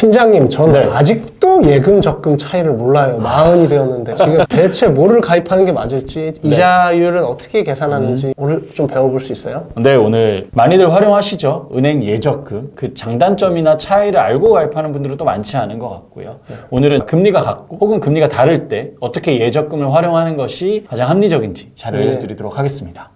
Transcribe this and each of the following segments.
팀장님, 저는 아직도 예금 적금 차이를 몰라요. 40이 되었는데 지금 대체 뭐를 가입하는 게 맞을지, 이자율은 어떻게 계산하는지 오늘 좀 배워볼 수 있어요? 네, 오늘 많이들 활용하시죠. 은행 예적금. 그 장단점이나 차이를 알고 가입하는 분들은 또 많지 않은 것 같고요. 오늘은 금리가 같고 혹은 금리가 다를 때 어떻게 예적금을 활용하는 것이 가장 합리적인지 잘 알려드리도록 하겠습니다.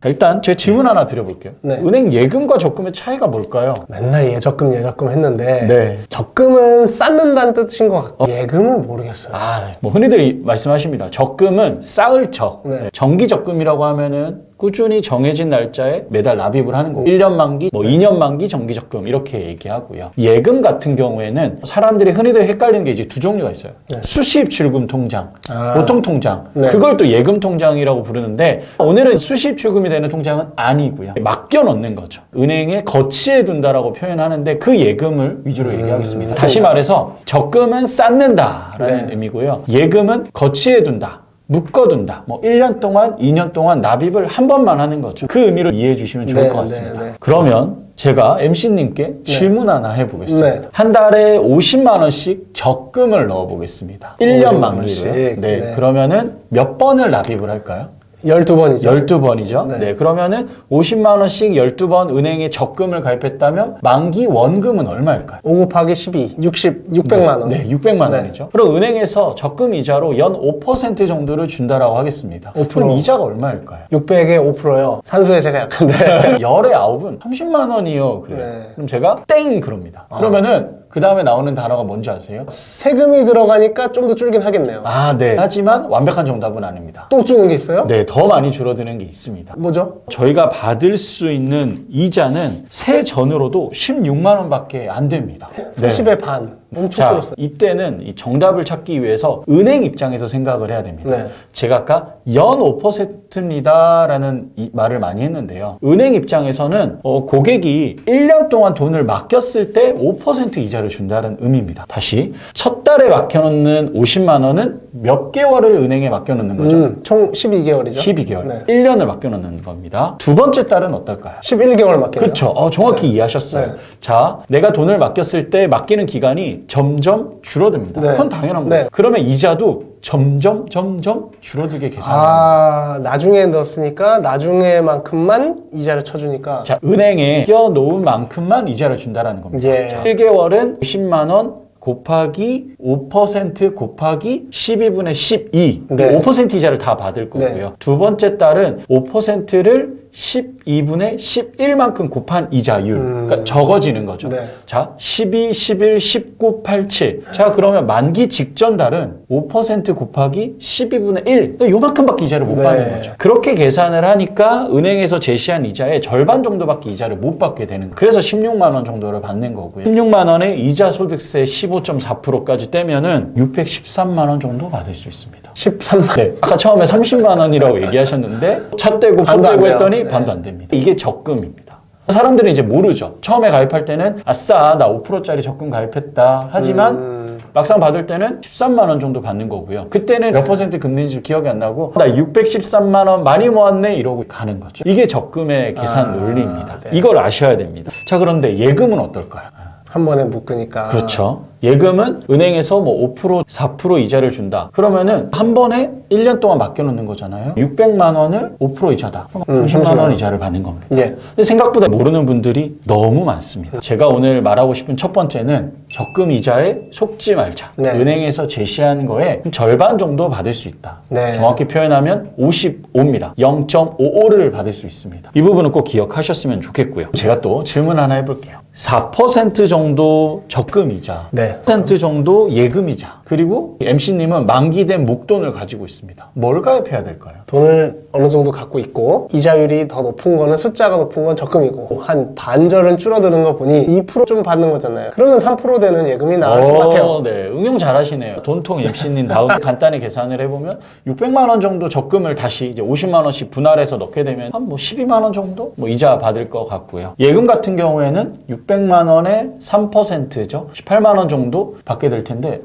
일단 제 질문 하나 드려볼게요. 네. 은행 예금과 적금의 차이가 뭘까요? 맨날 예적금 했는데 적금은 쌓는다는 뜻인 것 같고 예금은 모르겠어요. 뭐 흔히들 말씀하십니다. 적금은 쌓을 적. 네. 정기 적금이라고 하면은 꾸준히 정해진 날짜에 매달 납입을 하는 거고 1년 만기, 2년 만기 정기 적금 이렇게 얘기하고요. 예금 같은 경우에는 사람들이 흔히들 헷갈리는 게 이제 두 종류가 있어요. 수시입 출금 통장, 보통 통장. 그걸 또 예금 통장이라고 부르는데 오늘은 수시입 출금이 되는 통장은 아니고요. 맡겨 놓는 거죠. 은행에 거치해 둔다라고 표현하는데 그 예금을 위주로 얘기하겠습니다. 다시 말해서 적금은 쌓는다라는 의미고요. 예금은 거치해 둔다. 묶어둔다. 1년 동안, 2년 동안 납입을 한 번만 하는 거죠. 그 의미를 이해해 주시면 좋을 것 같습니다. 그러면 제가 MC님께 질문 하나 해보겠습니다. 한 달에 50만 원씩 적금을 넣어보겠습니다. 1년 만기로요. 그러면은 몇 번을 납입을 할까요? 12번이죠. 12번이죠. 그러면은 50만 원씩 12번 은행에 적금을 가입했다면 만기 원금은 얼마일까요? 5 곱하기 12, 600만 원. 600만 원이죠. 그럼 은행에서 적금 이자로 연 5% 정도를 준다라고 하겠습니다. 5%. 그럼 이자가 얼마일까요? 600에 5%요. 산수에 제가 약한데. 열의 9은 30만 원이요. 그래요. 그럼 제가 땡 그럽니다. 그러면은 그 다음에 나오는 단어가 뭔지 아세요? 세금이 들어가니까 좀 더 줄긴 하겠네요. 하지만 완벽한 정답은 아닙니다. 또 주는 게 있어요? 더 많이 줄어드는 게 있습니다. 뭐죠? 저희가 받을 수 있는 이자는 세전으로도 16만 원밖에 안 됩니다. 30의 반. 엄청 줄었어요. 이때는 이 정답을 찾기 위해서 은행 입장에서 생각을 해야 됩니다. 제가 아까 연 5%입니다라는 말을 많이 했는데요. 은행 입장에서는 고객이 1년 동안 돈을 맡겼을 때 5% 이자를 준다는 의미입니다. 다시 첫 달에 맡겨놓는 50만 원은 몇 개월을 은행에 맡겨놓는 거죠? 총 12개월이죠? 12개월. 1년을 맡겨놓는 겁니다. 두 번째 달은 어떨까요? 11개월 맡겨요. 그렇죠. 정확히 이해하셨어요. 자, 내가 돈을 맡겼을 때 맡기는 기간이 점점 줄어듭니다. 그건 당연한 거예요. 그러면 이자도 점점 줄어들게 계산합니다. 나중에 넣었으니까 나중에만큼만 이자를 쳐주니까. 자, 은행에 끼워놓은 만큼만 이자를 준다는 겁니다. 1개월은 50만 원 곱하기 5% 곱하기 12분의 12. 5% 이자를 다 받을 거고요. 두 번째 달은 5%를 12분의 11만큼 곱한 이자율. 그러니까 적어지는 거죠. 자, 12, 11, 19, 87. 자, 그러면 만기 직전 달은 5% 곱하기 12분의 1. 요만큼밖에 이자를 못 받는 거죠. 그렇게 계산을 하니까 은행에서 제시한 이자의 절반 정도밖에 이자를 못 받게 되는 거예요. 그래서 16만 원 정도를 받는 거고요. 16만 원에 이자 소득세 15.4%까지 떼면은 613만 원 정도 받을 수 있습니다. 13만. 아까 처음에 30만 원이라고 얘기하셨는데 차 떼고 포 떼고 했더니 반도 안 됩니다. 이게 적금입니다. 사람들은 이제 모르죠. 처음에 가입할 때는 아싸 나 5%짜리 적금 가입했다 하지만 막상 받을 때는 13만 원 정도 받는 거고요. 그때는 몇 퍼센트 금리인지 기억이 안 나고 나 613만 원 많이 모았네 이러고 가는 거죠. 이게 적금의 계산 논리입니다. 이걸 아셔야 됩니다. 자, 그런데 예금은 어떨까요? 한 번에 묶으니까. 그렇죠. 예금은 은행에서 5%, 4% 이자를 준다. 그러면은 한 번에 1년 동안 맡겨놓는 거잖아요. 600만 원을 5% 이자다. 30만 원 이자를 받는 겁니다. 근데 생각보다 모르는 분들이 너무 많습니다. 제가 오늘 말하고 싶은 첫 번째는 적금 이자에 속지 말자. 은행에서 제시한 거에 절반 정도 받을 수 있다. 정확히 표현하면 55입니다. 0.55를 받을 수 있습니다. 이 부분은 꼭 기억하셨으면 좋겠고요. 제가 또 질문 하나 해볼게요. 4% 정도 적금 이자, 4% 정도 예금 이자, 그리고 MC님은 만기된 목돈을 가지고 있습니다. 뭘 가입해야 될까요? 돈을 어느 정도 갖고 있고 이자율이 더 높은 거는 숫자가 높은 건 적금이고 한 반절은 줄어드는 거 보니 2% 좀 받는 거잖아요. 그러면 3% 되는 예금이 나을 것 같아요. 응용 잘하시네요. 돈통 MC님 다음 간단히 계산을 해보면 600만 원 정도 적금을 다시 이제 50만 원씩 분할해서 넣게 되면 한 12만 원 정도 이자 받을 것 같고요. 예금 같은 경우에는 600만 원에 3%죠. 18만 원 정도 받게 될 텐데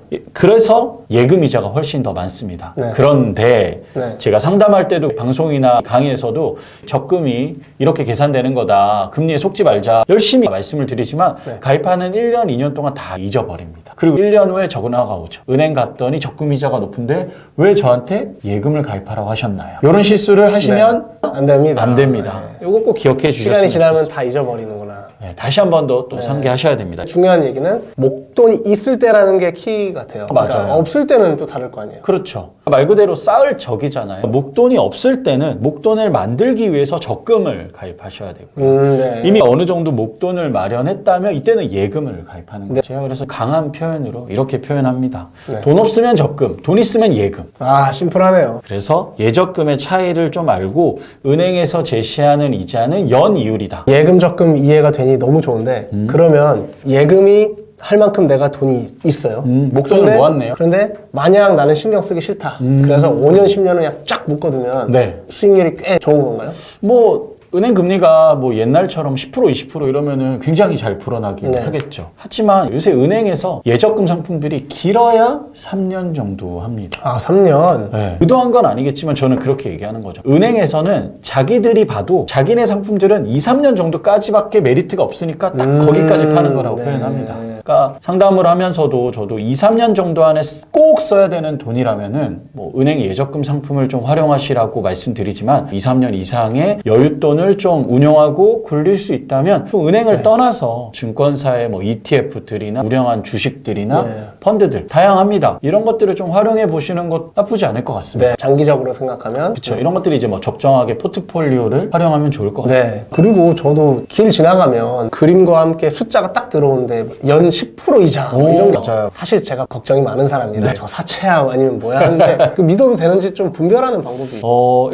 그래서 예금 이자가 훨씬 더 많습니다. 네. 그런데 네. 제가 상담할 때도 방송이나 강의에서도 적금이 이렇게 계산되는 거다. 금리에 속지 말자. 열심히 말씀을 드리지만 네. 가입하는 1년, 2년 동안 다 잊어버립니다. 그리고 1년 후에 전화가 오죠. 은행 갔더니 적금 이자가 높은데 왜 저한테 예금을 가입하라고 하셨나요? 이런 실수를 하시면 안 됩니다. 안 됩니다. 이거 꼭 기억해 주셨으면 시간이 지나면 좋겠습니다. 다 잊어버리는구나. 네, 다시 한 번 더 또 상기하셔야 됩니다. 중요한 얘기는 목돈이 있을 때라는 게 키 같아요. 맞아요. 그러니까 없을 때는 또 다를 거 아니에요. 그렇죠. 말 그대로 쌓을 적이잖아요. 목돈이 없을 때는 목돈을 만들기 위해서 적금을 가입하셔야 되고요. 네. 이미 어느 정도 목돈을 마련했다면 이때는 예금을 가입하는 거예요. 제가 그래서 강한 표현으로 이렇게 표현합니다. 네. 돈 없으면 적금, 돈 있으면 예금. 아, 심플하네요. 그래서 예적금의 차이를 좀 알고 은행에서 제시하는 이자는 연이율이다. 예금, 적금 이해가 되니 너무 좋은데 그러면 예금이 할 만큼 내가 돈이 있어요. 목돈을 그런데- 모았네요. 그런데 만약 나는 신경 쓰기 싫다. 그래서 5년, 10년을 그냥 쫙 묶어두면 네. 수익률이 꽤 좋은 건가요? 뭐 은행 금리가 뭐 옛날처럼 10% 20% 이러면은 굉장히 잘 불어나긴 네. 하겠죠. 하지만 요새 은행에서 예적금 상품들이 길어야 3년 정도 합니다. 아, 3년. 네. 의도한 건 아니겠지만 저는 그렇게 얘기하는 거죠. 은행에서는 자기들이 봐도 자기네 상품들은 2, 3년 정도까지밖에 메리트가 없으니까 딱 거기까지 파는 거라고 네. 표현합니다. 그러니까 상담을 하면서도 저도 2, 3년 정도 안에 꼭 써야 되는 돈이라면은 뭐 은행 예적금 상품을 좀 활용하시라고 말씀드리지만 2, 3년 이상의 여윳돈을 좀 운용하고 굴릴 수 있다면 또 은행을 떠나서 증권사의 뭐 ETF들이나 우량한 주식들이나 네. 펀드들 다양합니다. 이런 것들을 좀 활용해 보시는 것 나쁘지 않을 것 같습니다. 네, 장기적으로 생각하면. 그렇죠. 이런 것들이 이제 뭐 적정하게 포트폴리오를 활용하면 좋을 것 같아요. 네. 그리고 저도 길 지나가면 그림과 함께 숫자가 딱 들어오는데 연 10% 이자 뭐 오, 이런 게 맞아요. 사실 제가 걱정이 많은 사람이라 네. 저 사채야 아니면 뭐야 하는데 그 믿어도 되는지 좀 분별하는 방법이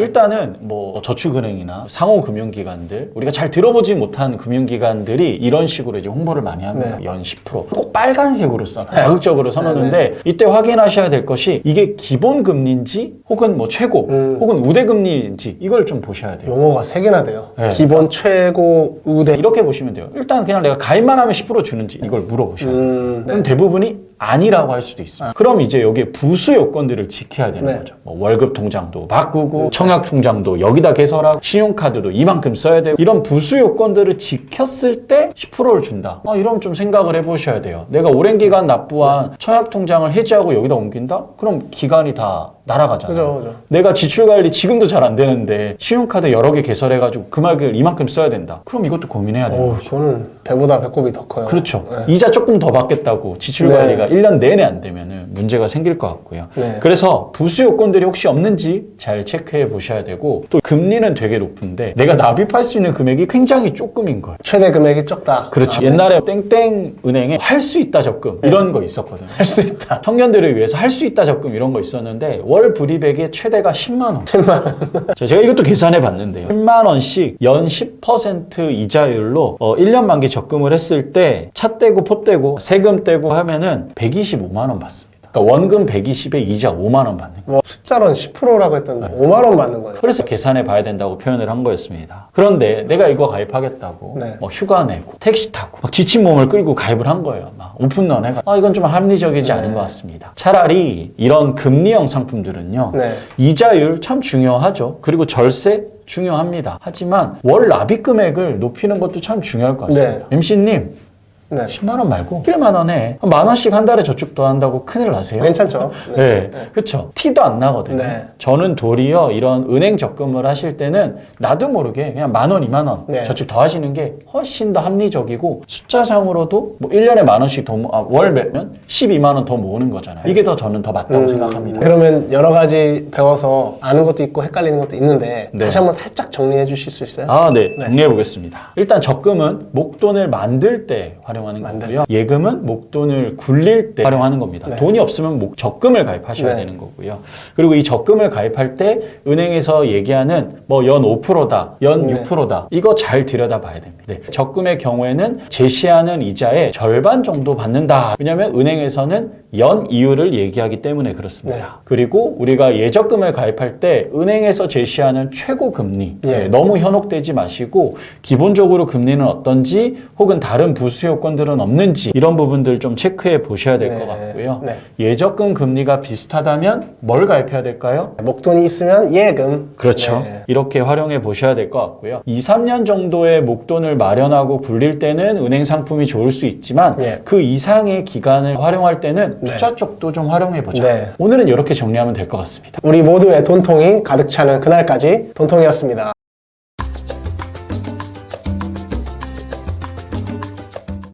일단은 뭐 저축은행이나 상호금융기관들 우리가 잘 들어보지 못한 금융기관들이 이런 식으로 이제 홍보를 많이 합니다. 네. 연 10%. 꼭 빨간색으로 써놔. 자극적으로 써놓는데 이때 확인하셔야 될 것이 이게 기본 금리인지 혹은 뭐 최고 혹은 우대 금리인지 이걸 좀 보셔야 돼요. 용어가 3개나 돼요. 네. 기본, 최고, 우대. 이렇게 보시면 돼요. 일단 그냥 내가 가입만 하면 10% 주는지 이걸 물어보셔야 돼요. 네. 그럼 대부분이 아니라고 할 수도 있습니다. 그럼 이제 여기에 부수 요건들을 지켜야 되는 네. 거죠. 뭐 월급 통장도 바꾸고 청약 통장도 여기다 개설하고 신용카드도 이만큼 써야 되고 이런 부수 요건들을 지켰을 때 10%를 준다. 이러면 좀 생각을 해보셔야 돼요. 내가 오랜 기간 납부한 청약 통장을 해지하고 여기다 옮긴다? 그럼 기간이 다 날아가잖아요. 그죠. 내가 지출 관리 지금도 잘 안 되는데 신용카드 여러 개 개설해가지고 금액을 이만큼 써야 된다. 그럼 이것도 고민해야 돼요. 저는 배보다 배꼽이 더 커요. 그렇죠. 네. 이자 조금 더 받겠다고 지출 네. 관리가 1년 내내 안 되면은 문제가 생길 것 같고요. 네. 그래서 부수 요건들이 혹시 없는지 잘 체크해 보셔야 되고 또 금리는 되게 높은데 내가 납입할 수 있는 금액이 굉장히 조금인 거예요. 최대 금액이 적다. 그렇죠. 옛날에 땡땡 은행에 할 수 있다 적금 이런 거 있었거든요. 할 수 있다. 청년들을 위해서 할 수 있다 적금 이런 거 있었는데 월 불이백의 최대가 10만 원. 10만 원. 제가 이것도 계산해 봤는데요. 10만 원씩 연 10% 이자율로 1년 만기 적금을 했을 때 차 떼고 포 떼고 세금 떼고 하면은 125만 원 받습니다. 그러니까 원금 120에 이자 5만 원 받는 거예요. 뭐 숫자로는 10%라고 했던데 5만 원 받는 거예요. 그래서 계산해 봐야 된다고 표현을 한 거였습니다. 그런데 내가 이거 가입하겠다고 네. 뭐 휴가 내고 택시 타고 막 지친 몸을 끌고 가입을 한 거예요. 막 오픈런 해가 이건 좀 합리적이지 않은 것 같습니다. 차라리 이런 금리형 상품들은요. 네. 이자율 참 중요하죠. 그리고 절세 중요합니다. 하지만 월 납입 금액을 높이는 것도 참 중요할 것 같습니다. 네. MC님 네. 10만 원 말고 11만 원에 만 원씩 한 달에 저축 더 한다고 큰일 나세요? 괜찮죠? 네, 그렇죠. 티도 안 나거든요. 네. 저는 도리어 이런 은행 적금을 하실 때는 나도 모르게 그냥 만 원, 2만 원 네. 저축 더 하시는 게 훨씬 더 합리적이고 숫자상으로도 뭐 1년에 만 원씩 더 월 매면 12만 원 더 모으는 거잖아요. 이게 더 저는 더 맞다고 생각합니다. 그러면 여러 가지 배워서 아는 것도 있고 헷갈리는 것도 있는데 네. 다시 한번 살짝 정리해 주실 수 있어요? 네. 정리해 보겠습니다. 일단 적금은 목돈을 만들 때 활용하는 거고요. 예금은 목돈을 굴릴 때 활용하는 겁니다. 네. 돈이 없으면 적금을 가입하셔야 네. 되는 거고요. 그리고 이 적금을 가입할 때 은행에서 얘기하는 뭐 연 5%다, 연 네. 6%다 이거 잘 들여다봐야 됩니다. 네. 적금의 경우에는 제시하는 이자의 절반 정도 받는다. 왜냐하면 은행에서는 연 이율을 얘기하기 때문에 그렇습니다. 네. 그리고 우리가 예적금을 가입할 때 은행에서 제시하는 최고 금리 예. 너무 현혹되지 마시고 기본적으로 금리는 어떤지 혹은 다른 부수 요건 조건들은 없는지 이런 부분들 좀 체크해 보셔야 될 것 네. 같고요. 네. 예적금 금리가 비슷하다면 뭘 가입해야 될까요? 목돈이 있으면 예금. 그렇죠. 네. 이렇게 활용해 보셔야 될 것 같고요. 2, 3년 정도의 목돈을 마련하고 굴릴 때는 은행 상품이 좋을 수 있지만 네. 그 이상의 기간을 활용할 때는 네. 투자 쪽도 좀 활용해 보자. 네. 오늘은 이렇게 정리하면 될 것 같습니다. 우리 모두의 돈통이 가득 차는 그날까지 돈통이었습니다.